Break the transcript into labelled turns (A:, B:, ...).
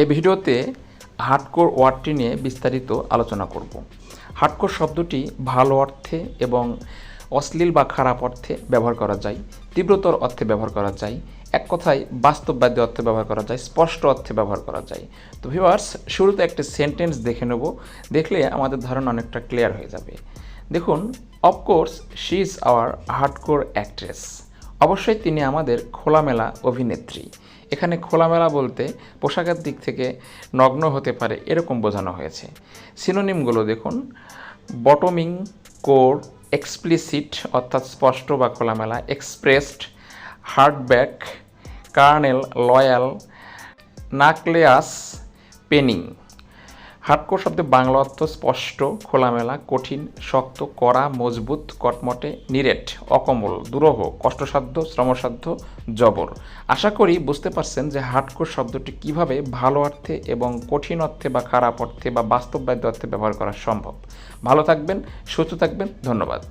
A: এই ভিডিওতে হার্ডকোর ওয়ার্ডটি নিয়ে বিস্তারিত আলোচনা করব। হার্ডকোর শব্দটি ভালো অর্থে এবং অশ্লীল বা খারাপ অর্থে ব্যবহার করা যায়, তীব্রতর অর্থে ব্যবহার করা যায়, এক কথায় বাস্তববাদী অর্থে ব্যবহার করা যায়, স্পষ্ট অর্থে ব্যবহার করা যায়। তো ভিউয়ার্স, শুরুতে একটা সেন্টেন্স দেখে নেব, দেখলে আমাদের ধারণা অনেকটা ক্লিয়ার হয়ে যাবে। দেখুন, of course she is our hardcore actress. অবশ্যই তিনি আমাদের খোলামেলা অভিনেত্রী। এখানে খোলামেলা বলতে পোশাকের দিক থেকে নগ্ন হতে পারে এরকম বোঝানো হয়েছে। সিনোনিমগুলো দেখুন, বটমিং, কোর, এক্সপ্লিসিট অর্থাৎ স্পষ্ট বা খোলামেলা, expressed, hardback, kernel, loyal, nucleus, পেনিং। হার্ডকোর শব্দের বাংলা অর্থ স্পষ্ট, খোলামেলা, কঠিন, শক্ত, কড়া, মজবুত, কটমটে, নিরেট, অকমল, দুরূহ, কষ্টসাধ্য, শ্রমসাধ্য, জবর। আশা করি বুঝতে পারছেন যে হার্ডকোর শব্দটি কিভাবে ভালো অর্থে এবং কঠিন অর্থে বা খারাপ অর্থে বা বাস্তববাদী অর্থে ব্যবহার করা সম্ভব। ভালো থাকবেন, সুস্থ থাকবেন, ধন্যবাদ।